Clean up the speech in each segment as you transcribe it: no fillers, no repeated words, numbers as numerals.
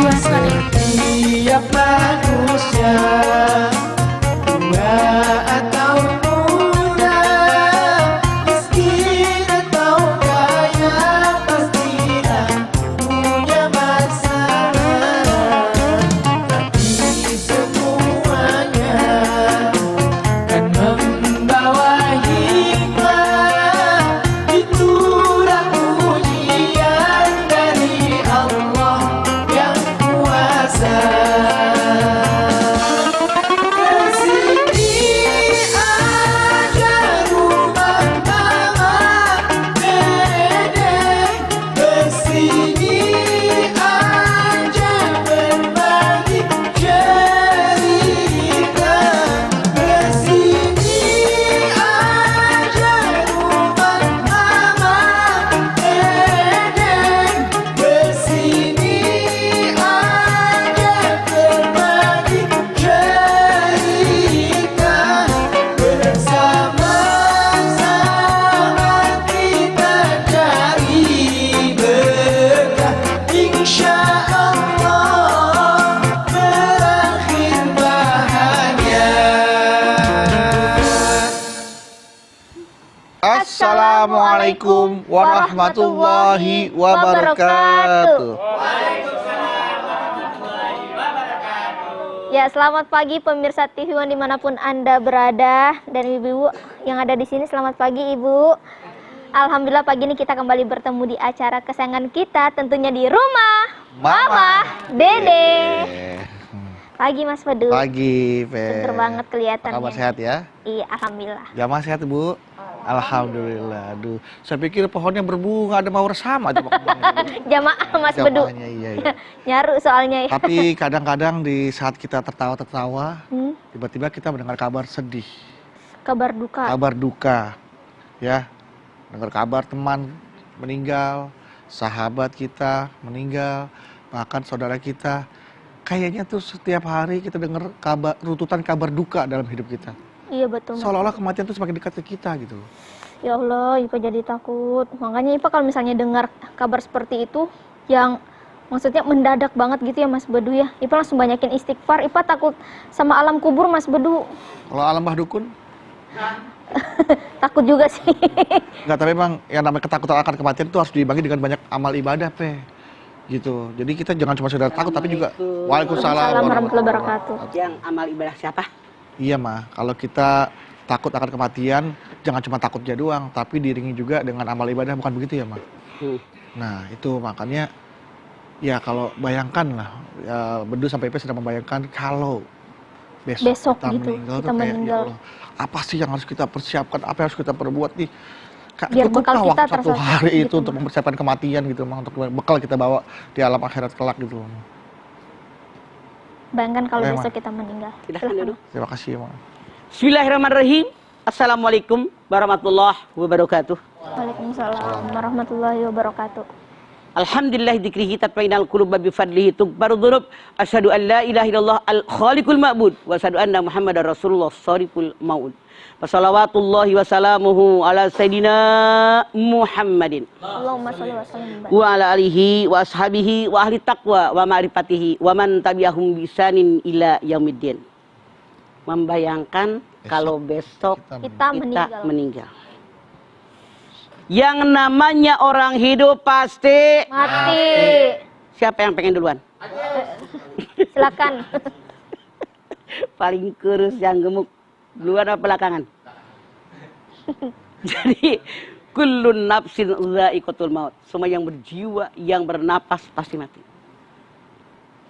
Setiap manusia, tua atau muda, miskin atau kaya, pasti punya masalah. Tapi semuanya kan membawa hikmah. Itulah ujian dari Allah yang kuasa. Kesini aja rumah mama dede, kesini aja berbagi cerita, kesini aja rumah mama dede, kesini aja berbagi cerita, bersama-sama kita cari berkah, insya Allah berakhir bahagia. Assalamualaikum warahmatullahi wabarakatuh. Ya, selamat pagi pemirsa TV One dimanapun Anda berada, dan ibu-ibu yang ada di sini, selamat pagi Ibu. Alhamdulillah pagi ini kita kembali bertemu di acara kesayangan kita, tentunya di rumah Mama Dede. Pagi Mas Fedu. Pagi, Seger banget kelihatannya. Kabar sehat ya? Iya, alhamdulillah. Jamaah sehat, Bu? Alhamdulillah. Aduh, saya pikir pohonnya berbunga, ada mawar sama aja. Jamaah Mas Fedu. Jamaahnya, iya. Nyaru soalnya ya. Tapi kadang-kadang di saat kita tertawa-tertawa, Hmm, tiba-tiba kita mendengar kabar sedih, kabar duka. kabar duka, ya. Dengar kabar teman meninggal, sahabat kita meninggal, bahkan saudara kita. Kayaknya tuh setiap hari kita dengar kabar, runtutan kabar duka dalam hidup kita. Iya betul. Mas. Seolah-olah kematian tuh semakin dekat ke kita gitu. Ya Allah, Ipa jadi takut. Makanya Ipa kalau misalnya dengar kabar seperti itu, yang maksudnya mendadak banget gitu ya Mas Bedu ya, Ipa langsung banyakin istighfar. Ipa takut sama alam kubur Mas Bedu. Kalau alam bah dukun, Takut juga sih. nggak, tapi memang yang namanya ketakutan akan kematian itu harus diimbangi dengan banyak amal ibadah, gitu. Jadi kita jangan cuma sekedar takut, tapi juga Waalaikumsalam Warahmatullahi wabarakatuh. Yang amal ibadah siapa? Iya mah, kalau kita takut akan kematian, jangan cuma takutnya doang, tapi diiringi juga dengan amal ibadah, bukan begitu ya mah? Nah itu makanya, ya kalau bayangkan lah, ya, Bedu sampai IP sedang membayangkan kalau besok kita gitu, meninggal kita tuh kayak, meninggal. ya Allah, apa sih yang harus kita persiapkan, apa yang harus kita perbuat nih? Biar Cukup bekal lah kita waktu satu terasa hari gitu, itu untuk mempersiapkan kematian gitu, mah, untuk bekal kita bawa di alam akhirat kelak gitu. Bayangkan kalau Emang. besok kita meninggal. Silahkan duduk. Terima kasih mah. Bismillahirrahmanirrahim. Assalamualaikum warahmatullahi wabarakatuh. Waalaikumsalam warahmatullahi wabarakatuh. Alhamdulillah dzikrihi tatma'innul qulub bi fadlihi tughfaru dzunub. Asyhadu an la ilaha illallah al khaliqul ma'bud wa asyhadu anna muhammadar rasulullah shariqul maut. Wassalawatullahi wassalamuhu ala sayyidina Muhammadin Allahumma sholli wa sallim. wa ala alihi wa ashabihi wa ahli taqwa wa ma'rifatihi wa man tabi'ahum bisanin ila yaumiddin. Membayangkan kalau besok Kita kita meninggal. meninggal. Yang namanya orang hidup pasti. Mati. Siapa yang pengen duluan? Silakan. Paling kurus yang gemuk. Duluan apa belakangan? Jadi kullun nafsin dha'iqatul maut. Semua yang berjiwa, yang bernapas pasti mati.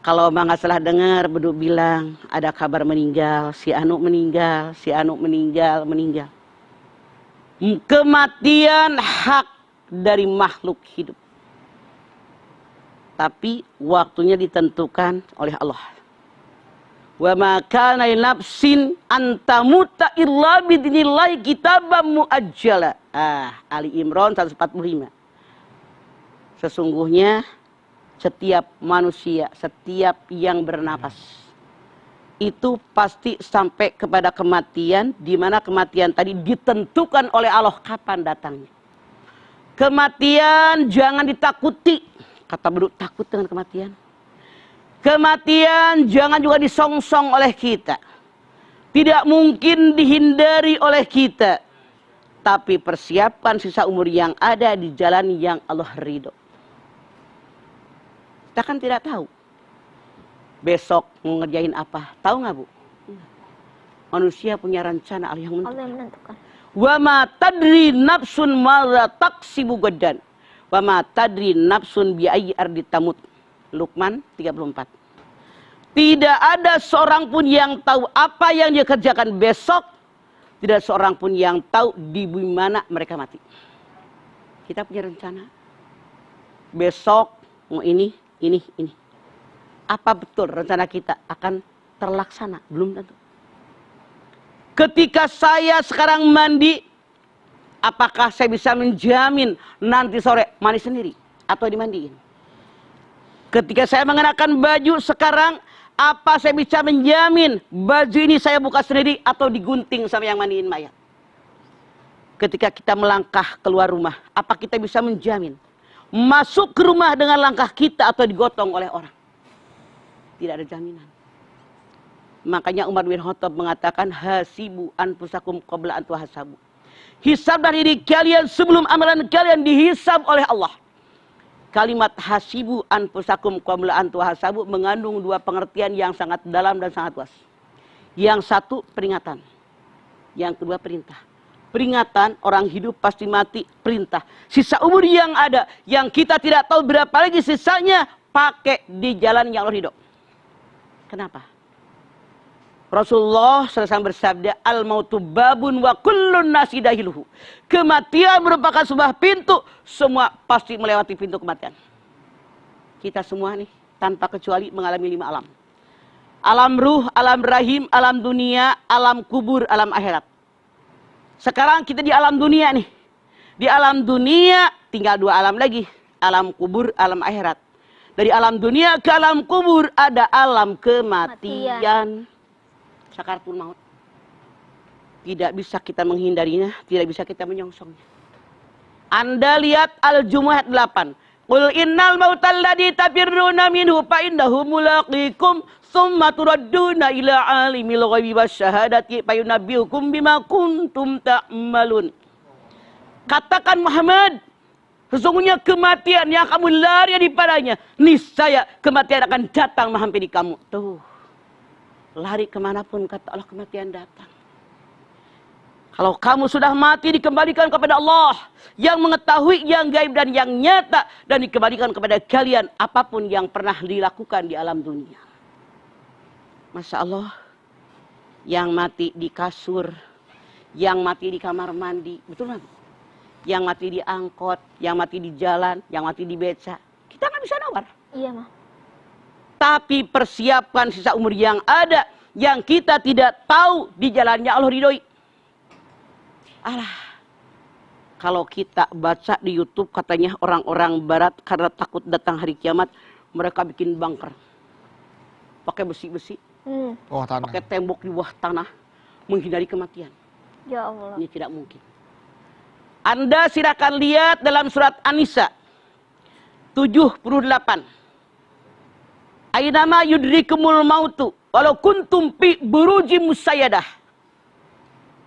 Kalau Bang nggak salah dengar, Bedu bilang ada kabar meninggal, si Anu meninggal, si Anu meninggal. Kematian hak dari makhluk hidup. Tapi waktunya ditentukan oleh Allah. Wa ma kana li nafsin an tamuta illa bidznillahi kitaban muajjala. Ali Imran 145. Sesungguhnya setiap manusia, setiap yang bernapas itu pasti sampai kepada kematian, di mana kematian tadi ditentukan oleh Allah kapan datangnya. Kematian jangan ditakuti. Kata Bedu, takut dengan kematian. Kematian jangan juga disongsong oleh kita. Tidak mungkin dihindari oleh kita. Tapi persiapkan sisa umur yang ada di jalan yang Allah ridho. Kita kan tidak tahu. Besok mau ngerjain apa? Tahu nggak, Bu? Manusia punya rencana, Allah yang menentukan. Allah yang menentukan. Wa ma tadri nafsun madza taksibu gadan. Wa ma tadri nafsun bi ayyi ardi tamut. Luqman 34. Tidak ada seorang pun yang tahu apa yang dia kerjakan besok. Tidak seorang pun yang tahu di mana mereka mati. Kita punya rencana. Besok mau ini. Apa betul rencana kita akan terlaksana? Belum tentu. Ketika saya sekarang mandi, apakah saya bisa menjamin nanti sore mandi sendiri atau dimandiin? Ketika saya mengenakan baju sekarang, apa saya bisa menjamin baju ini saya buka sendiri atau digunting sama yang mandiin mayat? Ketika kita melangkah keluar rumah, apa kita bisa menjamin masuk ke rumah dengan langkah kita atau digotong oleh orang? Tidak ada jaminan. Makanya Umar bin Khattab mengatakan hasibu anfusakum qabla an tuhasabu. Hisablah diri kalian sebelum amalan kalian dihisab oleh Allah. Kalimat hasibu anfusakum qabla an tuhasabu mengandung dua pengertian yang sangat dalam dan sangat luas. Yang satu peringatan. Yang kedua perintah. Peringatan orang hidup pasti mati, perintah. Sisa umur yang ada yang kita tidak tahu berapa lagi sisanya, pakai di jalan yang Allah ridho. Kenapa? Rasulullah SAW bersabda, al-mautu babun wa kullun nasi dahiluhu. Kematian merupakan sebuah pintu, semua pasti melewati pintu kematian. Kita semua nih, tanpa kecuali mengalami 5 alam. Alam ruh, alam rahim, alam dunia, alam kubur, alam akhirat. Sekarang kita di alam dunia nih. Di alam dunia tinggal 2 alam lagi. Alam kubur, alam akhirat. Dari alam dunia ke alam kubur ada alam kematian. Sakaratul maut. Tidak bisa kita menghindarinya, tidak bisa kita menyongsongnya. Anda lihat Al-Jumu'ah 8. Qul innal mautal ladzi tafirruna minhu fa innahu mulaqikum tsumma turadduna ila alimil ghaibi wasyahadati fa yunabbiukum bima kuntum ta'malun. Katakan Muhammad, sesungguhnya kematian yang kamu lari daripadanya, niscaya kematian akan datang menghampiri kamu. Tuh. Lari kemanapun kata Allah kematian datang. Kalau kamu sudah mati dikembalikan kepada Allah yang mengetahui yang gaib dan yang nyata dan dikembalikan kepada kalian apapun yang pernah dilakukan di alam dunia. Masya Allah, yang mati di kasur, yang mati di kamar mandi, betul nggak? Yang mati di angkot, yang mati di jalan, yang mati di beca, kita nggak bisa nawar. Iya, Ma. Tapi persiapkan sisa umur yang ada yang kita tidak tahu di jalannya Allah ridhoi. Alah, kalau kita baca di YouTube katanya orang-orang barat karena takut datang hari kiamat, mereka bikin bunker. Pakai besi-besi, pakai tembok di bawah tanah, menghindari kematian. Ya Allah. Ini tidak mungkin. Anda silakan lihat dalam surat An-Nisa 78. Ainama yudrikumul mautu walau kuntum fi burujim musayyadah.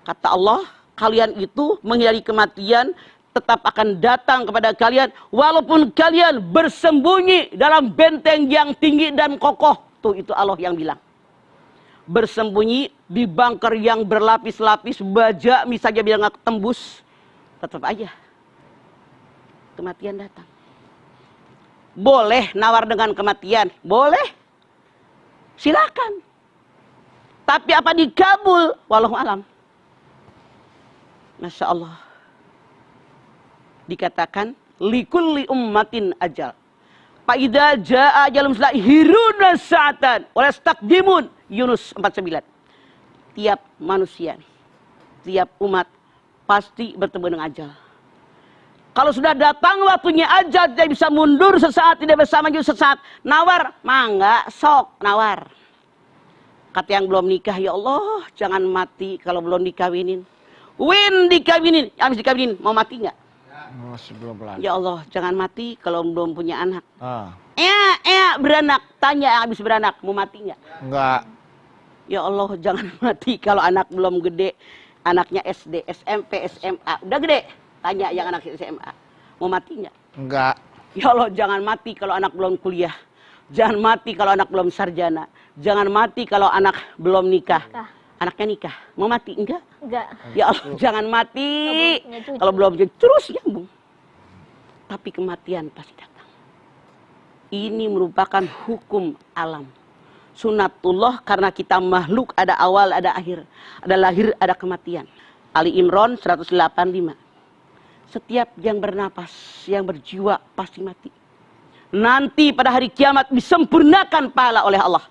Kata Allah, kalian itu menghindari kematian tetap akan datang kepada kalian walaupun kalian bersembunyi dalam benteng yang tinggi dan kokoh. Tuh itu Allah yang bilang. Bersembunyi di bunker yang berlapis-lapis, baja misalnya biar nggak tembus, tetap aja kematian datang. Boleh nawar dengan kematian? Boleh. Silakan. Tapi apa dikabul? Wallahu alam. Masya Allah. Dikatakan, likulli ummatin ajal. Fa'idha ja'a ajalum hiruna sa'atan. Walastakdimun. Yunus 49. Tiap manusia, tiap umat pasti bertemu dengan ajal. Kalau sudah datang waktunya ajal, tidak bisa mundur sesaat, tidak bisa maju sesaat. Nawar, mangga, sok, nawar. Kata yang belum nikah, ya Allah, jangan mati kalau belum dikawinin. Win dikawinin, habis dikawinin, mau mati nggak? Masih belum belajar. Ya Allah, jangan mati kalau belum punya anak. Ah, Beranak. Tanya yang habis beranak, mau mati nggak? enggak. Ya Allah, jangan mati kalau anak belum gede. Anaknya SD, SMP, SMA. Udah gede. Tanya yang anak SMA. Mau mati nggak? Enggak. Ya Allah, jangan mati kalau anak belum kuliah. Jangan mati kalau anak belum sarjana. Jangan mati kalau anak belum nikah. Anaknya nikah. Mau mati? Enggak. Ya Allah, jangan mati kalau belum punya cucu. Terus nyambung. Tapi kematian pasti datang. Ini merupakan hukum alam. Sunatullah karena kita makhluk ada awal, ada akhir. Ada lahir, ada kematian. Ali Imran 185. Setiap yang bernapas, yang berjiwa pasti mati. Nanti pada hari kiamat disempurnakan pahala oleh Allah.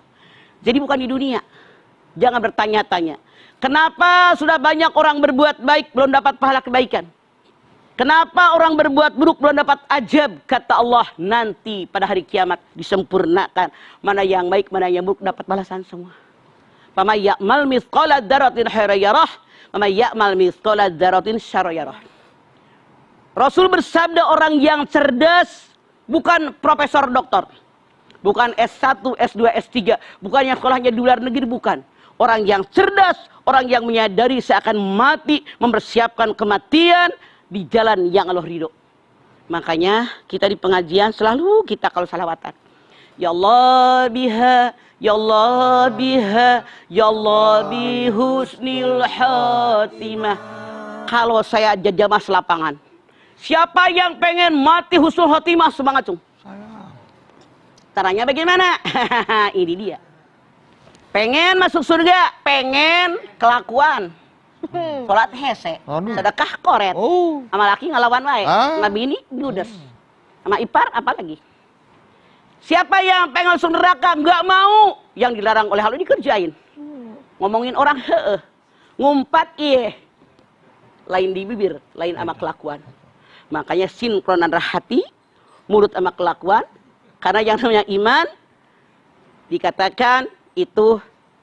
Jadi bukan di dunia. Jangan bertanya-tanya. Kenapa sudah banyak orang berbuat baik belum dapat pahala kebaikan? Kenapa orang berbuat buruk belum dapat ajab? Kata Allah, nanti pada hari kiamat disempurnakan. Mana yang baik, mana yang buruk dapat balasan semua. Faman ya'mal mithqala dzarratin khairan yarah, wa man ya'mal mithqala dzarratin syarran yarah. Rasul bersabda orang yang cerdas bukan profesor doktor. Bukan S1, S2, S3, bukan yang sekolahnya di luar negeri, bukan. Orang yang cerdas, orang yang menyadari seakan mati, mempersiapkan kematian di jalan yang Allah ridho. Makanya kita di pengajian selalu kita kalau salawatan. Ya Allah biha, ya Allah biha, ya Allah bihusnil khatimah. Kalau saya jajamah selapangan. Siapa yang pengen mati husnul khatimah semangat cung? Saya. Caranya bagaimana? Ini dia. Pengen masuk surga, pengen kelakuan. Sholat hese, sedekah koret. Sama laki ngelawan wae, sama bini judes. Sama ipar apa lagi? Siapa yang pengen masuk neraka nggak mau, yang dilarang oleh Allah dikerjain. Ngomongin orang ngumpat iye. Lain di bibir, lain sama kelakuan. Makanya sinkron antara hati, mulut sama kelakuan. Karena yang namanya iman dikatakan itu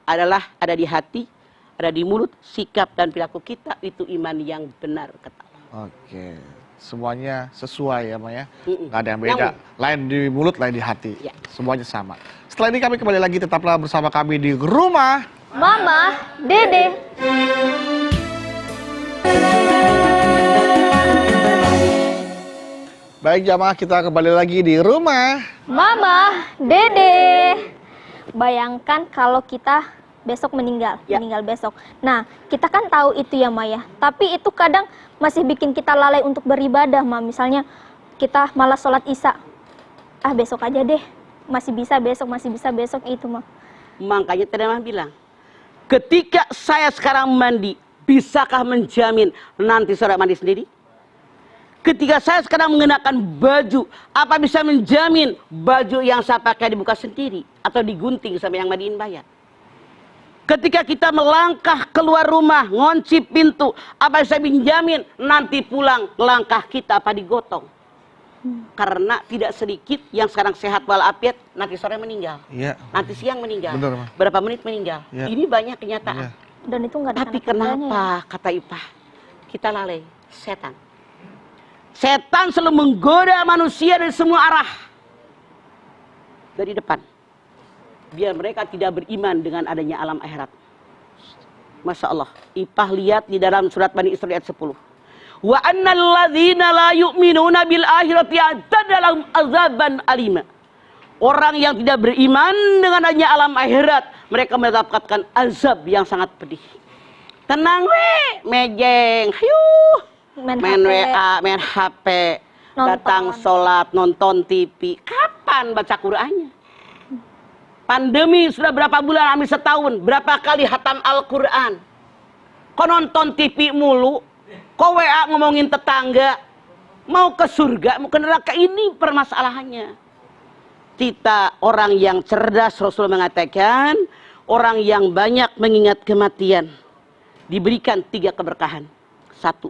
adalah ada di hati, ada di mulut, sikap dan perilaku kita itu iman yang benar kata Allah. Oke, semuanya sesuai ya, Ma ya. Nggak ada yang beda. Nyambung. Lain di mulut, lain di hati. Ya. Semuanya sama. Setelah ini kami kembali lagi, tetaplah bersama kami di rumah Mama, Dede. Baik jamaah, kita kembali lagi di rumah Mama, Dede. Bayangkan kalau kita besok meninggal, meninggal besok. Nah, kita kan tahu itu ya Maya. Tapi itu kadang masih bikin kita lalai untuk beribadah, Ma. Misalnya kita malas sholat isya. Ah, besok aja deh. Masih bisa besok itu, Ma. Makanya tadi Mama bilang, ketika saya sekarang mandi, bisakah menjamin nanti sore mandi sendiri? Ketika saya sekarang mengenakan baju, apa bisa menjamin baju yang saya pakai dibuka sendiri atau digunting sama yang mandiin bayar? Ketika kita melangkah keluar rumah, ngunci pintu, apa bisa menjamin nanti pulang langkah kita apa digotong? Karena tidak sedikit yang sekarang sehat walafiat, nanti sore meninggal. Iya. Nanti siang meninggal. Benar, Ma. Berapa menit meninggal. Iya. Ini banyak kenyataan. Iya. Dan itu nggak ada Tapi tanda-tandanya kenapa ya. kata Ipah kita lalai? Setan. Setan selalu menggoda manusia dari semua arah. Dari depan. Biar mereka tidak beriman dengan adanya alam akhirat. Masya Allah. Ipah lihat di dalam surat Bani Israil ayat 10. Wa annal ladzina la yu'minuna bil akhirati atadalahum azaban alima. Orang yang tidak beriman dengan adanya alam akhirat, mereka mendapatkan azab yang sangat pedih. Tenang mejeng, hayuh. Main WA, main HP, datang sholat, nonton TV. Kapan baca Qur'annya? Pandemi sudah berapa bulan, hampir setahun. Berapa kali hatam Al-Quran? Kau nonton TV mulu, kau WA ngomongin tetangga, mau ke surga, mau ke neraka, ini permasalahannya. Kita orang yang cerdas, Rasul mengatakan, orang yang banyak mengingat kematian, diberikan 3 keberkahan. 1.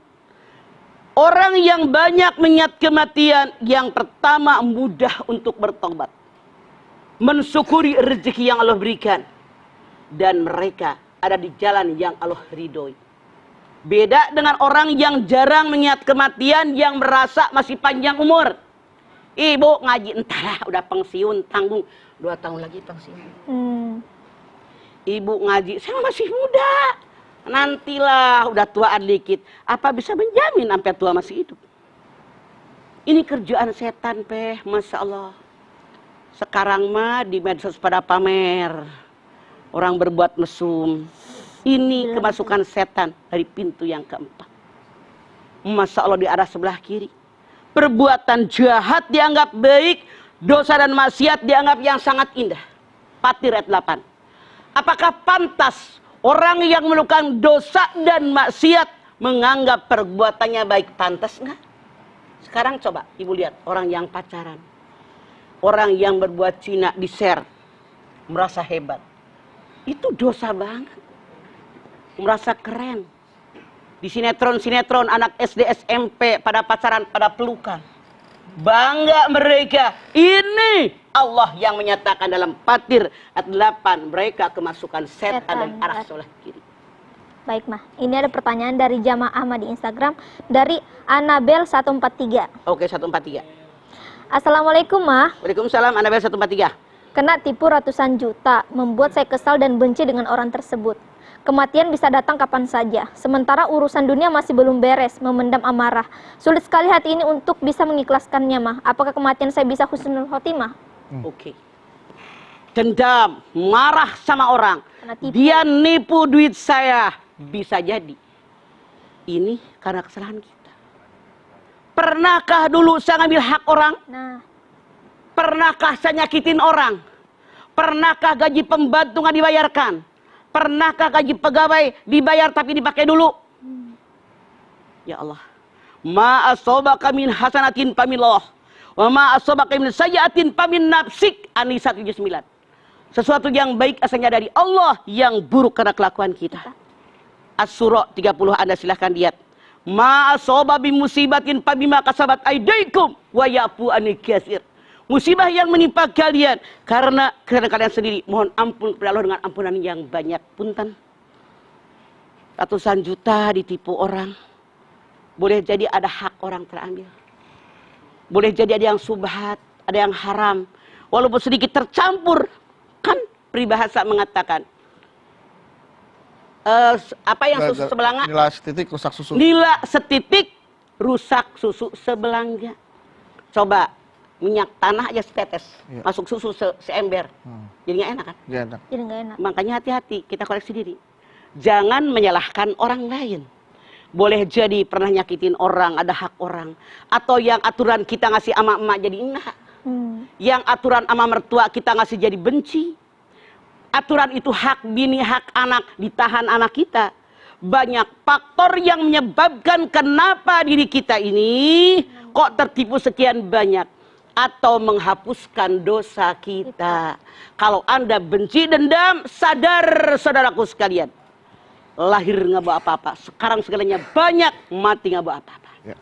Orang yang banyak mengingat kematian, yang pertama mudah untuk bertobat. Mensyukuri rezeki yang Allah berikan. Dan mereka ada di jalan yang Allah ridhoi. Beda dengan orang yang jarang mengingat kematian, yang merasa masih panjang umur. Ibu ngaji, entahlah udah pensiun, tanggung 2 tahun lagi pensiun. Ibu ngaji, saya masih muda, nantilah udah tuaan dikit. Apa bisa menjamin sampai tua masih hidup? Ini kerjaan setan, Masya Allah. Sekarang mah di medsos pada pamer, orang berbuat mesum. Ini kemasukan setan dari pintu yang keempat. Masya Allah, di arah sebelah kiri. Perbuatan jahat dianggap baik, dosa dan maksiat dianggap yang sangat indah. Fatir ayat 8. Apakah pantas orang yang melakukan dosa dan maksiat menganggap perbuatannya baik? Pantas enggak? Sekarang coba ibu lihat orang yang pacaran. Orang yang berbuat zina di-share, merasa hebat. Itu dosa banget. Merasa keren. Di sinetron-sinetron anak SD SMP pada pacaran, pada pelukan. Bangga mereka. Ini Allah yang menyatakan dalam Fatir ayat 8, mereka kemasukan setan dan arah sebelah kiri. Baik, Mah. Ini ada pertanyaan dari Jamaah Mah di Instagram dari Anabel 143. Oke, 143. Assalamualaikum, Mah. Waalaikumsalam, Anabel 143. Kena tipu ratusan juta, membuat saya kesal dan benci dengan orang tersebut. Kematian bisa datang kapan saja, sementara urusan dunia masih belum beres, memendam amarah. Sulit sekali hati ini untuk bisa mengikhlaskannya, Mah. Apakah kematian saya bisa husnul khotimah? Oke. Dendam, marah sama orang. Kena tipu. Dia nipu duit saya. Bisa jadi. Ini karena kesalahan kita. Pernahkah dulu saya ngambil hak orang? Nah, Pernahkah saya nyakitin orang? Pernahkah gaji pembantu nggak dibayarkan? Pernahkah gaji pegawai dibayar tapi dipakai dulu? Ya Allah. Ma asobaka min hasanatin pamillah. Wa ma asobaka min sayyiatin pamin nafsik. An-Nisa 79. Sesuatu yang baik asalnya dari Allah, yang buruk karena kelakuan kita. As-Surah 30, Anda silahkan lihat. Ma asoba bi musibatin pabima kasabat aidaikum wa yafu an katsir. Musibah yang menimpa kalian karena kalian sendiri. Mohon ampun kepada Allah dengan ampunan yang banyak. Punten. Ratusan juta ditipu orang. Boleh jadi ada hak orang terambil. Boleh jadi ada yang subhat, ada yang haram. Walaupun sedikit tercampur. Kan peribahasa mengatakan. Apa yang susu sebelanga? Nila setitik rusak susu. Nila setitik rusak susu sebelanga. Coba. Minyak tanah aja setetes, Iya. masuk susu seember. Jadi nggak enak kan? Nggak enak. jadi nggak enak. Makanya hati-hati, kita koreksi diri. Jangan menyalahkan orang lain. Boleh jadi pernah nyakitin orang, ada hak orang. Atau yang aturan kita ngasih ama emak jadi enggak. Yang aturan ama mertua kita ngasih jadi benci. Aturan itu hak bini, hak anak, ditahan anak kita. Banyak faktor yang menyebabkan kenapa diri kita ini kok tertipu sekian banyak. Atau menghapuskan dosa kita. Kalau Anda benci, dendam, sadar saudaraku sekalian. Lahir nggak bawa apa-apa. Sekarang segalanya banyak, mati nggak bawa apa-apa. Ya.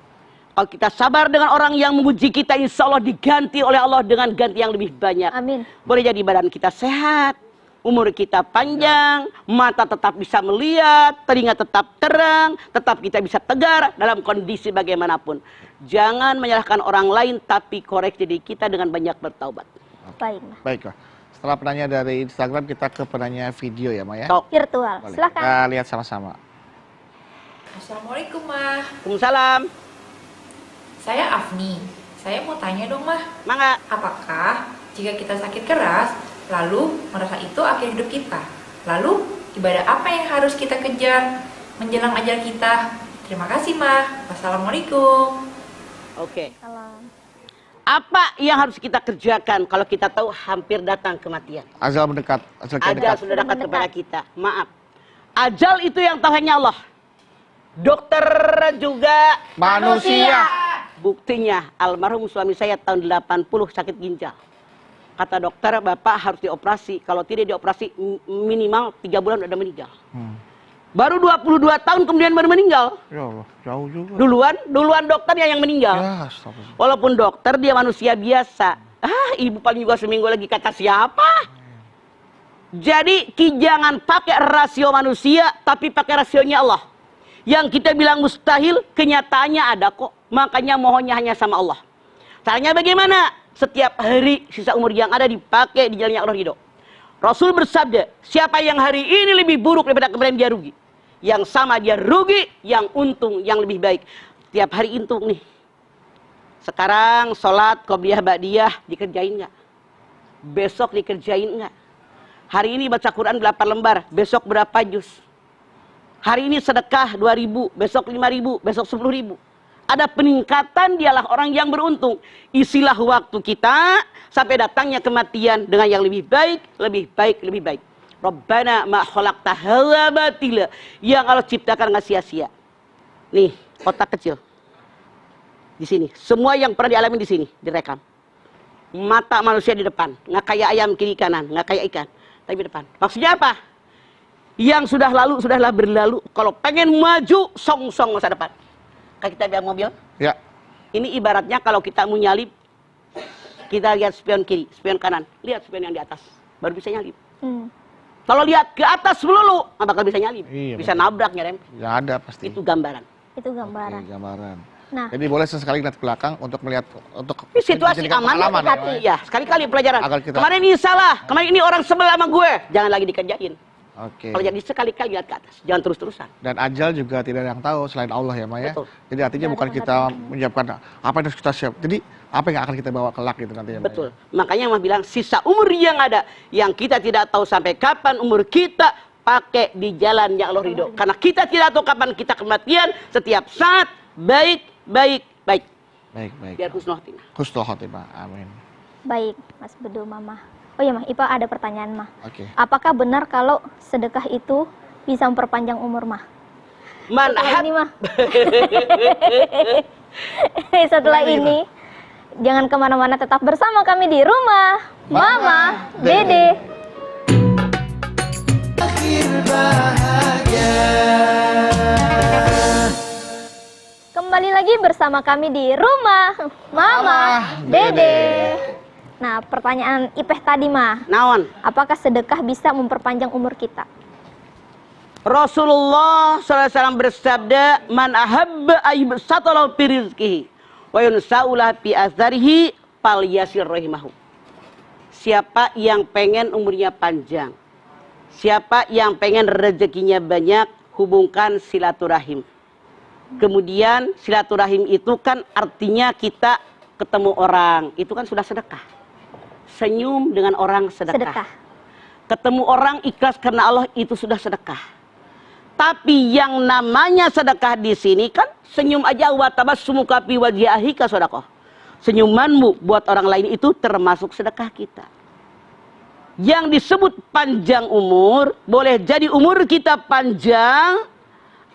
Kalau kita sabar dengan orang yang memuji kita, insya Allah diganti oleh Allah dengan ganti yang lebih banyak. Amin. Boleh jadi badan kita sehat, umur kita panjang, mata tetap bisa melihat, telinga tetap terang, tetap kita bisa tegar dalam kondisi bagaimanapun. Jangan menyalahkan orang lain, tapi koreksi diri kita dengan banyak bertaubat. Baik, Mah. Baiklah. Setelah pertanyaan dari Instagram, kita ke pertanyaan video ya, Maya. Tok. Virtual. Boleh. Silakan. Kita lihat sama-sama. Assalamualaikum, Mah. Waalaikumsalam. Saya Afni. Saya mau tanya dong, Mah. Mangga. Apakah jika kita sakit keras, lalu merasa itu akhir hidup kita? Lalu, ibadah apa yang harus kita kejar menjelang ajal kita? Terima kasih, Mah. Wassalamualaikum. Oke. Salam. Apa yang harus kita kerjakan kalau kita tahu hampir datang kematian? Ajal mendekat. Ajal kita Ajal dekat. sudah dekat Mendekat. kepada kita. Maaf. Ajal itu yang tahu hanya Allah. Dokter juga Manusia. Buktinya almarhum suami saya tahun 80 sakit ginjal. Kata dokter, Bapak harus dioperasi. Kalau tidak dioperasi minimal 3 bulan udah meninggal. Baru 22 tahun kemudian baru meninggal. Ya Allah, jauh juga. Duluan dokternya yang meninggal. Ya, astagfirullah. Walaupun dokter dia manusia biasa. Ibu paling juga seminggu lagi kata siapa? Jadi jangan pakai rasio manusia, tapi pakai rasionya Allah. Yang kita bilang mustahil, kenyataannya ada kok. Makanya mohonnya hanya sama Allah. Caranya bagaimana? Setiap hari sisa umur yang ada dipakai di jalan yang Allah ridho. Rasul bersabda, siapa yang hari ini lebih buruk daripada kemarin dia rugi. Yang sama dia rugi, yang untung, yang lebih baik. Tiap hari untung nih. Sekarang sholat, qobliyah, ba'diyah dikerjain nggak? Besok dikerjain nggak? Hari ini baca Quran 8 lembar, besok berapa juz? Hari ini sedekah 2.000, besok 5.000, besok 10.000. Ada peningkatan, dialah orang yang beruntung. Isilah waktu kita sampai datangnya kematian dengan yang lebih baik, lebih baik, lebih baik. Rabbana ma khalaqta hadza batila. Yang Allah ciptakan nggak sia-sia. Nih, kotak kecil. Di sini. Semua yang pernah dialami di sini direkam. Mata manusia di depan, nggak kayak ayam kiri kanan, nggak kayak ikan, tapi di depan. Maksudnya apa? Yang sudah lalu, sudahlah berlalu. Kalau pengen maju, song-song masa depan. Kayak kita bilang mobil. Ya. Ini ibaratnya kalau kita mau nyalip, kita lihat spion kiri, spion kanan. Lihat spion yang di atas, baru bisa nyalip. Kalau lihat ke atas melulu, nggak bakal bisa nyalip. Iya, bisa betul. nabrak, nyerem. Ya ada pasti. Itu gambaran. Itu gambaran. Oke, gambaran. Nah, Jadi boleh sesekali lihat ke belakang untuk melihat, untuk Ini situasi menjadikan aman, pengalaman ya, hati. Pak. Ya, sekali-kali pelajaran. Agar kita- Kemarin ini salah, kemarin ini orang sebelah sama gue. Jangan lagi dikerjain. Oke. Kalau jadi sekali-kali lihat ke atas, jangan terus-terusan. Dan ajal juga tidak ada yang tahu selain Allah ya, Maya. Betul. Jadi artinya bukan kita menyiapkan apa yang harus kita siap. Jadi apa yang akan kita bawa kelak gitu nantinya. Maya. Betul. Makanya Mah bilang sisa umur yang ada, yang kita tidak tahu sampai kapan umur kita, pakai di jalan yang Allah ridho. Karena kita tidak tahu kapan kita kematian. Setiap saat baik, baik, baik. Baik, baik. Biar husnul khotimah. Husnul khotimah. Amin. baik, Mas Bedu, Mama. Oh iya, Mah, Ipa ada pertanyaan, Mah. Oke. Apakah benar kalau sedekah itu bisa memperpanjang umur, Mah? Man Setelah ahab ini, Mah. Setelah ini, jangan kemana-mana, tetap bersama kami di rumah Mama Dede. akhir bahagia. Kembali lagi bersama kami di rumah Mama Dede. Nah, pertanyaan Ipeh tadi, Mah. naon. Apakah sedekah bisa memperpanjang umur kita? Rasulullah SAW bersabda, man ahabba ayyubsatalahu fi rizqihi wa yunsaulah fi azarihi fal yasir rahimahu. Siapa yang pengen umurnya panjang, siapa yang pengen rezekinya banyak, hubungkan silaturahim. Kemudian silaturahim itu kan artinya kita ketemu orang, itu kan sudah sedekah. Senyum dengan orang sedekah. Ketemu orang ikhlas karena Allah, itu sudah sedekah. Tapi yang namanya sedekah di sini kan senyum aja, wa tabassumuka fi wajhi akhika sedekah. Senyumanmu buat orang lain itu termasuk sedekah kita. Yang disebut panjang umur, boleh jadi umur kita panjang,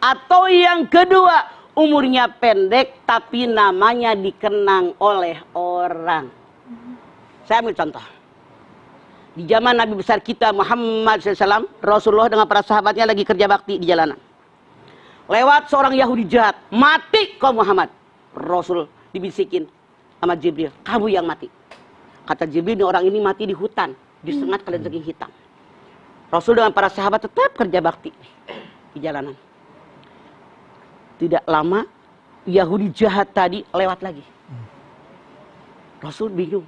atau yang kedua umurnya pendek tapi namanya dikenang oleh orang. Saya ambil contoh. Di zaman Nabi besar kita Muhammad SAW, Rasulullah dengan para sahabatnya lagi kerja bakti di jalanan. Lewat seorang Yahudi jahat, mati kau Muhammad. Rasul dibisikin sama Jibril, kamu yang mati. Kata Jibril, orang ini mati di hutan, disengat kalajengking hitam. Rasul dengan para sahabat tetap kerja bakti di jalanan. Tidak lama, Yahudi jahat tadi lewat lagi. Rasul bingung.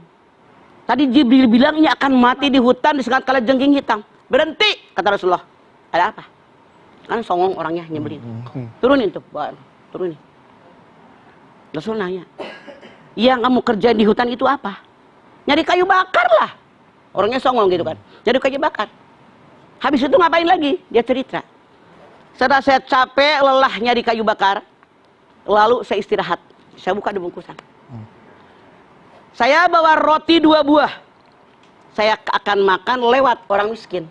Tadi Jibril bilang ini akan mati di hutan disengat kalajengking hitam. Berhenti, kata Rasulullah. Ada apa? Kan songong orangnya nyebelin. Turunin tuh, turunin. Rasul nanya, yang kamu kerjain di hutan itu apa? Nyari kayu bakar lah. Orangnya songong gitu kan. Nyari kayu bakar. Habis itu ngapain lagi? Dia cerita. Setelah saya capek, lelah nyari kayu bakar, lalu saya istirahat. Saya buka di bungkusan. Saya bawa roti 2 buah. Saya akan makan lewat orang miskin.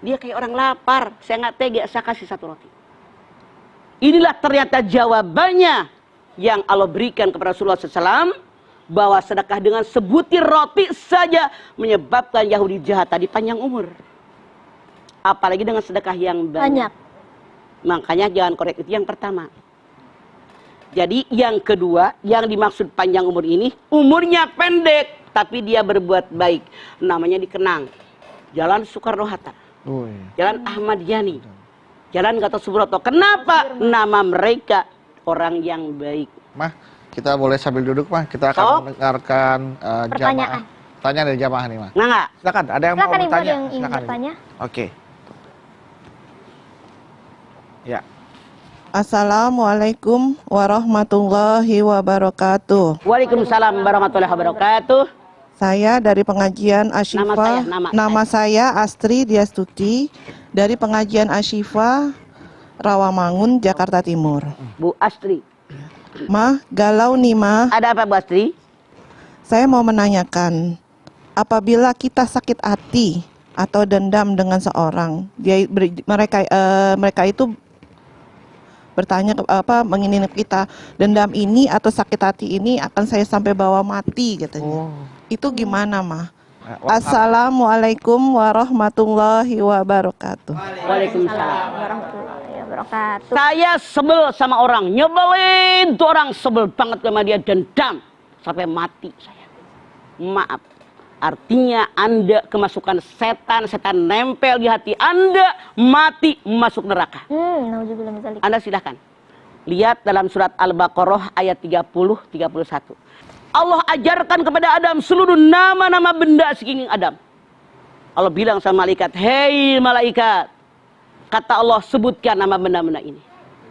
Dia kayak orang lapar. Saya nggak tega, saya kasih 1 roti. Inilah ternyata jawabannya yang Allah berikan kepada Rasulullah SAW, bahwa sedekah dengan sebutir roti saja menyebabkan Yahudi jahat tadi panjang umur. Apalagi dengan sedekah yang banyak. Makanya jangan korek, itu yang pertama. Jadi yang kedua, yang dimaksud panjang umur ini, umurnya pendek, tapi dia berbuat baik. Namanya dikenang. Jalan Soekarno-Hatta. Jalan Ahmad Yani. Jalan Gatot Subroto. Kenapa? Nama mereka orang yang baik. Mah, kita boleh sambil duduk, Mah. Kita akan mendengarkan Pertanyaan. jamaah. Tanya dari jamaah nih, Mah. Nah, nggak? Silakan, ada yang Silakan mau Ibu, bertanya? yang ingin Silakan, Ibu. bertanya. Oke. Ya. Assalamualaikum warahmatullahi wabarakatuh. Waalaikumsalam warahmatullahi wabarakatuh. Saya dari pengajian Asyifa. Nama saya Astri Diastuti dari pengajian Asyifa Rawamangun, Jakarta Timur. Bu Astri. Mah, galau nih Mah. Ada apa Bu Astri? Saya mau menanyakan, apabila kita sakit hati atau dendam dengan seorang, mereka itu bertanya menginginkan kita, dendam ini atau sakit hati ini akan saya sampai bawa mati katanya. Itu gimana Mah? Assalamualaikum warahmatullahi wabarakatuh. Waalaikumsalam. Warahmatullahi wabarakatuh. Saya sebel sama orang, nyebelin tuh orang, sebel banget sama dia, dendam sampai mati saya. Maaf. Artinya Anda kemasukan setan, setan nempel di hati Anda, mati masuk neraka. Nauzubillah min dzalik. Anda silahkan lihat dalam surat Al-Baqarah ayat 30-31. Allah ajarkan kepada Adam seluruh nama-nama benda sekeliling Adam. Allah bilang sama malaikat, hei malaikat, kata Allah, sebutkan nama benda-benda ini.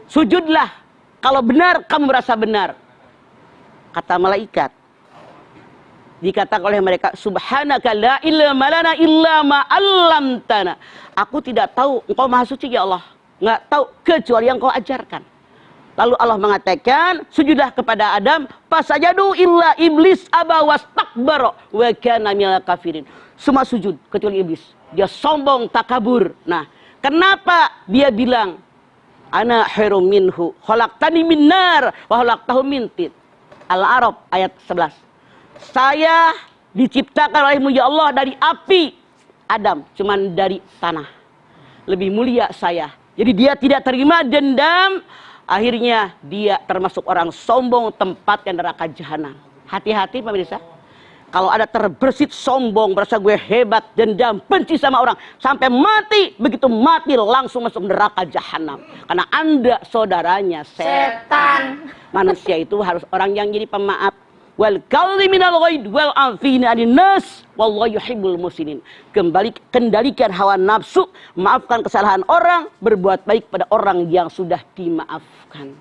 Sujudlah kalau benar kamu merasa benar. Kata malaikat, dikatakan oleh mereka, subhanaka la ilma lana illa ma 'allamtana. Aku tidak tahu, engkau maha suci ya Allah, nggak tahu kecuali yang kau ajarkan. Lalu Allah mengatakan, sujudlah kepada Adam, fasajadu illa iblis aba wastakbara wa kana minal kafirin. Semua sujud kecuali iblis. Dia sombong, takabur. Nah, kenapa dia bilang ana khairum minhu, khalaqtani min nar wa khalaqtahu min tin. Al-A'raf ayat 11. Saya diciptakan olehmu ya Allah dari api. Adam cuman dari tanah. Lebih mulia saya. Jadi dia tidak terima dendam. Akhirnya dia termasuk orang sombong, tempatnya neraka jahanam. Hati-hati pemirsa. Kalau ada terbersit sombong, merasa gue hebat, dendam, benci sama orang, sampai mati, begitu mati langsung masuk neraka jahanam. Karena Anda saudaranya setan. Manusia itu harus orang yang jadi pemaaf. Wal kalliminal ghaid wal afina 'anil nas wallahu yuhibbul muslimin. Kendalikan hawa nafsu, maafkan kesalahan orang, berbuat baik pada orang yang sudah dimaafkan.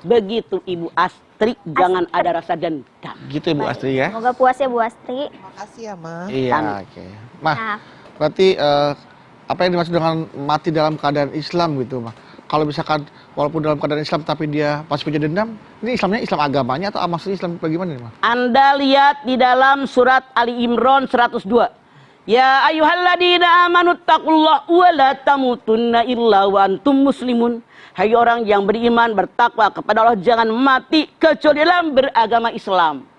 Begitu Ibu Astri, jangan ada rasa dendam. Gitu Ibu Astri ya. Semoga puas ya Bu Astri. Makasih ya Mah. Iya, oke. Mah, Nah, berarti apa yang dimaksud dengan mati dalam keadaan Islam gitu, Mah? Kalau misalkan walaupun dalam keadaan Islam tapi dia masih punya dendam, ini Islamnya Islam agamanya atau maksudnya Islam bagaimana nih, Mah? Anda lihat di dalam surat Ali Imran 102. Ya ayyuhalladzina amanu taqullaha wa la tamutunna illa wa antum muslimun. Hai orang yang beriman, bertakwa kepada Allah, jangan mati kecuali dalam beragama Islam.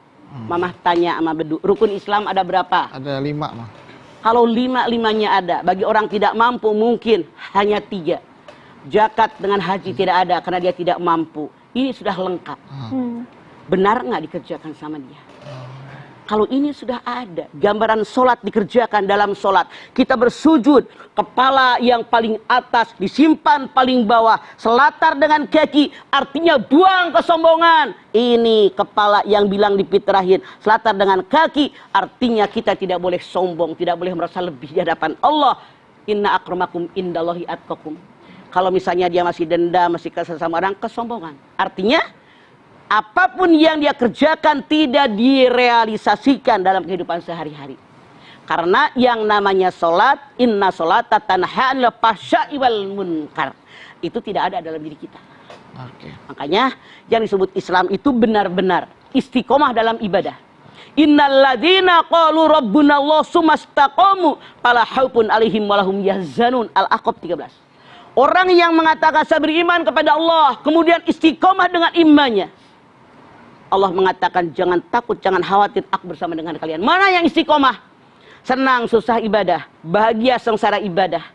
Mamah tanya sama Bedu, rukun Islam ada berapa? Ada 5, Mah. Kalau 5-5-nya ada, bagi orang tidak mampu mungkin hanya 3. Zakat dengan haji tidak ada karena dia tidak mampu. Ini sudah lengkap. Benar nggak dikerjakan sama dia? Kalau ini sudah ada, gambaran sholat dikerjakan dalam sholat. Kita bersujud, kepala yang paling atas disimpan paling bawah, selatar dengan kaki, artinya buang kesombongan. Ini kepala yang bilang dipitrahin, selatar dengan kaki, artinya kita tidak boleh sombong, tidak boleh merasa lebih di hadapan Allah. Inna akramakum indallahi atqakum. Kalau misalnya dia masih dendam, masih kesal sama orang, kesombongan. Artinya, apapun yang dia kerjakan tidak direalisasikan dalam kehidupan sehari-hari. Karena yang namanya sholat, inna sholata tanha 'anil fahsya'i wal munkar. Itu tidak ada dalam diri kita. Oke. Makanya yang disebut Islam itu benar-benar istiqomah dalam ibadah. Innalladzina qalu rabbunallah tsumastaqamu fala khaufun 'alaihim wa lahum yahzanun. Al-Ahqaf 13. Orang yang mengatakan saya beriman kepada Allah, kemudian istiqomah dengan imannya. Allah mengatakan jangan takut, jangan khawatir, aku bersama dengan kalian. Mana yang istiqomah? Senang, susah ibadah, bahagia, sengsara ibadah.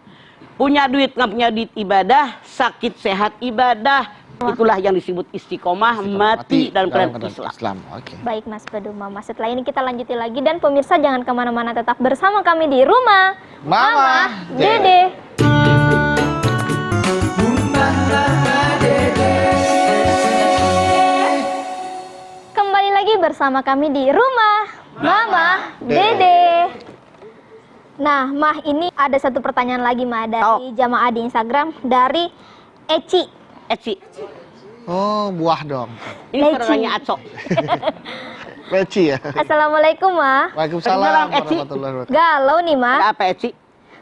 Punya duit, nggak punya duit ibadah, sakit, sehat ibadah. Itulah yang disebut istiqomah, mati dalam keadaan Islam. Oke. baik Mas Bedu Mama. Setelah ini kita lanjutin lagi dan pemirsa jangan kemana-mana, tetap bersama kami di rumah Mama Dede. Mama Dede. Kembali lagi bersama kami di rumah Mama Dede. Nah, Mah, ini ada satu pertanyaan lagi, Mah, dari jamaah di Instagram dari Eci. Eci. Oh, buah dong. Ini Leci. saudaranya Aco. Leci ya. Assalamualaikum, Mah. Waalaikumsalam Waalaikumsalam, Eci. warahmatullahi wabarakatuh. Galau nih, Mah. Ada apa Eci?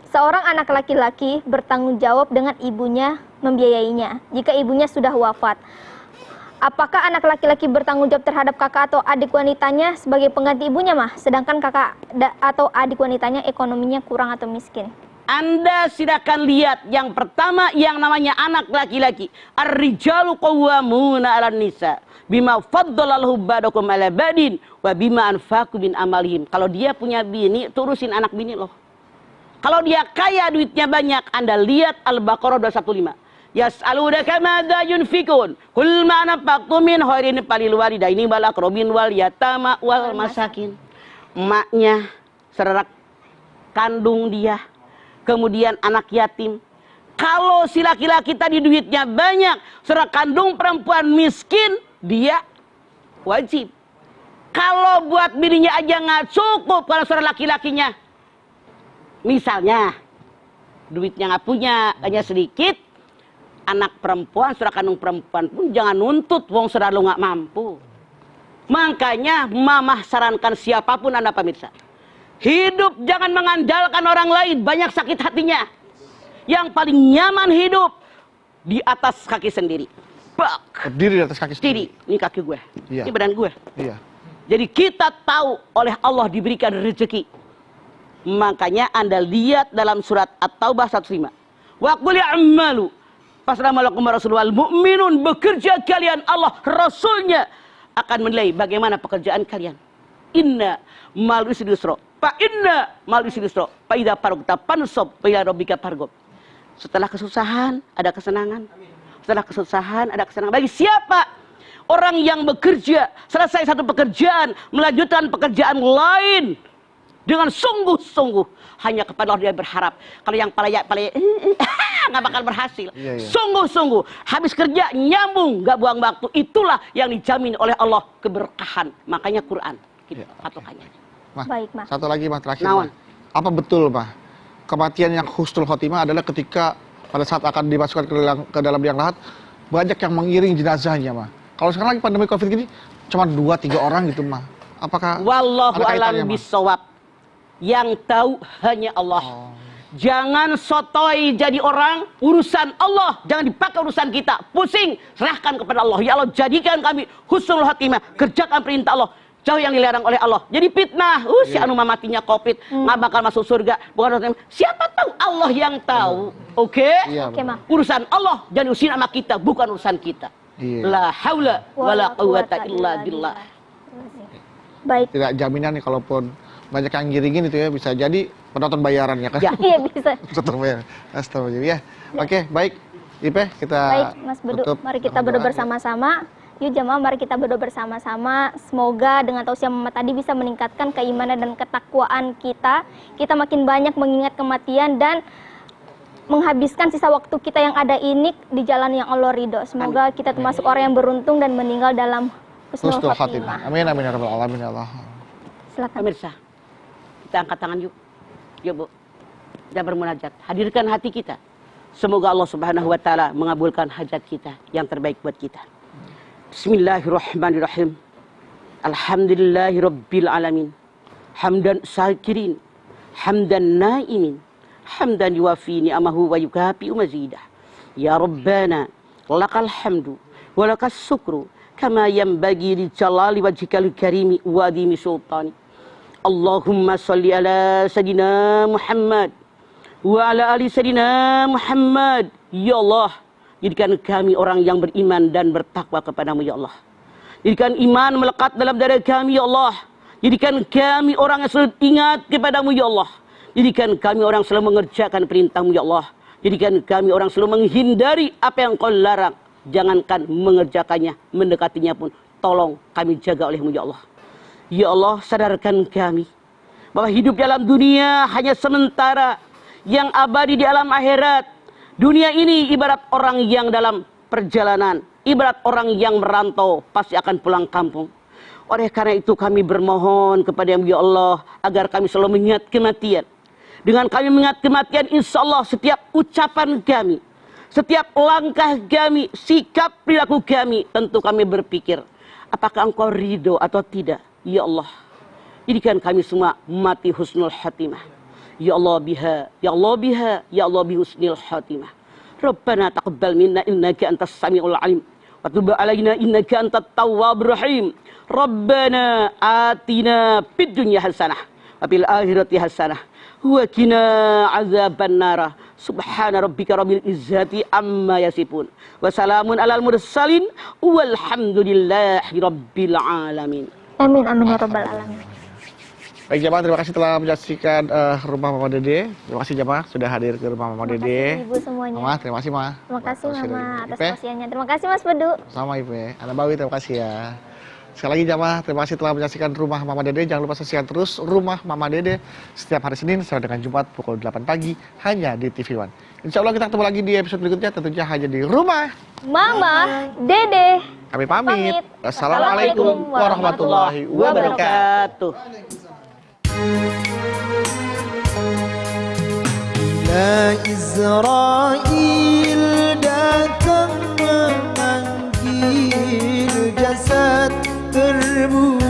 Seorang anak laki-laki bertanggung jawab dengan ibunya membiayainya jika ibunya sudah wafat. Apakah anak laki-laki bertanggung jawab terhadap kakak atau adik wanitanya sebagai pengganti ibunya, Mah? Sedangkan kakak atau adik wanitanya ekonominya kurang atau miskin. Anda silakan lihat yang pertama yang namanya anak laki-laki. Ar-rijalu qawwamuna 'alan nisa bima faddalallahu ba'dakum 'ala badin wa bima anfaqu min amalihim. Kalau dia punya bini, turusin anak bini loh. Kalau dia kaya, duitnya banyak, Anda lihat Al-Baqarah 215. Yas'alunaka madza yunfikun qul ma anfaqtum min khairin falil walidaini wal aqrabin wal yatama wal masakin. Emaknya, saudara kandung dia, kemudian anak yatim. Kalau si laki-laki tadi duitnya banyak, saudara kandung perempuan miskin, dia wajib. Kalau buat bininya aja nggak cukup, kalau saudara laki-lakinya misalnya duitnya nggak punya, hanya sedikit, anak perempuan, saudara kandung perempuan pun jangan nuntut, wong saudara lu nggak mampu. Makanya mamah sarankan siapapun Anda pemirsa, hidup jangan mengandalkan orang lain, banyak sakit hatinya. Yang paling nyaman hidup di atas kaki sendiri. Bak. Berdiri di atas kaki Diri, sendiri. ini kaki gue, Iya. ini badan gue. Iya. Jadi kita tahu oleh Allah diberikan rezeki. Makanya Anda lihat dalam surat At-Taubah 105. Wa qul ya'malu fasalamualaikum warahmatullahi mu'minun, bekerja kalian, Allah Rasulnya akan menilai bagaimana pekerjaan kalian. Inna mal usri yusra. Fa inna mal usri yusra. Fa idza faragta fansab fa ila rabbika farghab. Setelah kesusahan ada kesenangan. Setelah kesusahan ada kesenangan. Bagi siapa? Orang yang bekerja, selesai satu pekerjaan, melanjutkan pekerjaan lain dengan sungguh-sungguh, hanya kepada Allah dia berharap. Kalau yang palaya nggak bakal berhasil. Iya, iya. Sungguh-sungguh, habis kerja nyambung, nggak buang waktu. Itulah yang dijamin oleh Allah keberkahan. Makanya Quran, gitu, Iya. patokannya. Mah, Baik, Mah. satu lagi Mah terakhir. Naon? Mah. Apa betul Mah, kematian yang husnul khotimah adalah ketika pada saat akan dimasukkan ke dalam liang lahat, banyak yang mengiring jenazahnya Mah. Kalau sekarang lagi pandemi Covid gini, cuma 2-3 orang gitu Mah. Apakah Wallahu ada kaitannya, alam Mah? bisawab. Yang tahu hanya Allah. Jangan sotoy jadi orang, urusan Allah jangan dipakai urusan kita. Pusing, serahkan kepada Allah. Ya Allah, jadikan kami husnul khatimah, kerjakan perintah Allah, jauh yang dilarang oleh Allah. Jadi fitnah, si anu matinya Covid, nggak bakal masuk surga. Bukan siapa tahu, Allah yang tahu. Oke? Iya, Oke, Mah. Urusan Allah jangan urusin sama kita, bukan urusan kita. Iya. La haula wala quwata illa billah. Baik. Tidak jaminan nih kalaupun banyak yang ngiringin itu ya, bisa jadi penonton bayaran ya kan? Ya. Iya, bisa. Penonton bayaran. Astagfirullah ya. Oke, baik. Ipe, kita Baik, Mas Bedu, tutup mari kita dengan berdoa doa, ya. bersama-sama. Yuk jamaah, mari kita berdoa bersama-sama. Semoga dengan tausiah Muhammad tadi bisa meningkatkan keimanan dan ketakwaan kita. Kita makin banyak mengingat kematian dan menghabiskan sisa waktu kita yang ada ini di jalan yang Allah ridho. Semoga kita termasuk orang yang beruntung dan meninggal dalam husnul Husnul khotimah. khatimah. Amin amin ya rabbal alamin ya Allah. Silakan. Pemirsa, kita angkat tangan yuk. Yuk Bu, kita bermunajat. Hadirkan hati kita. Semoga Allah Subhanahu wa Ta'ala mengabulkan hajat kita yang terbaik buat kita. Bismillahirrahmanirrahim. Alhamdulillahirabbil alamin. Hamdan syakirin, hamdan naimin, hamdan yuwafi ni'amahu wa yukafi mazidah. Ya Rabbana, lakal hamdu wa lakas syukru kama yanbaghi li jalali wajhikal karimi wa adhimi sultani. Allahumma salli ala sayyidina Muhammad wa ala ali sayyidina Muhammad. Ya Allah, jadikan kami orang yang beriman dan bertakwa kepadamu ya Allah. Jadikan iman melekat dalam dada kami ya Allah. Jadikan kami orang yang selalu ingat kepadamu ya Allah. Jadikan kami orang selalu mengerjakan perintahmu ya Allah. Jadikan kami orang selalu menghindari apa yang kau larang. Jangankan mengerjakannya, mendekatinya pun tolong kami jaga olehmu ya Allah. Ya Allah, sadarkan kami bahwa hidup dalam dunia hanya sementara, yang abadi di alam akhirat. Dunia ini ibarat orang yang dalam perjalanan, ibarat orang yang merantau, pasti akan pulang kampung. Oleh karena itu kami bermohon kepada ya Allah agar kami selalu mengingat kematian. Dengan kami mengingat kematian, insya Allah setiap ucapan kami, setiap langkah kami, sikap perilaku kami, tentu kami berpikir, apakah engkau ridho atau tidak? Ya Allah, jadikan kami semua mati husnul khatimah. Ya Allah biha, ya Allah biha, ya Allah bihusnil khatimah. Rabbana taqabbal minna innaka antas samiul alim. Wa tub alaina innaka antat tawwabur rahim. Rabbana atina fid dunya hasanah wa fil akhirati hasanah wa qina azabannar. Subhana rabbika rabbil izzati amma yasifun. Wa salamun alal mursalin walhamdulillahi rabbil alamin. Amin amin ya rabbal alamin. Baik jamaah, terima kasih telah menyaksikan rumah Mama Dede. Terima kasih jamaah sudah hadir ke rumah Mama Dede. Terima kasih ibu semuanya. Mama, terima kasih Ma. Terima kasih Mama atas Ipe, wasiatnya. Terima kasih Mas Bedu. sama Ipe. Anda Bawi, terima kasih ya. Sekali lagi jamaah, terima kasih telah menyaksikan rumah Mama Dede. Jangan lupa saksikan terus rumah Mama Dede setiap hari Senin sampai dengan Jumat pukul 8 pagi hanya di TV One. Insya Allah kita ketemu lagi di episode berikutnya, tentunya hanya di rumah Mama Dede. Kami pamit. Pamit. Assalamualaikum warahmatullahi wabarakatuh. Bila Israel datang memanggil jasad terbunuh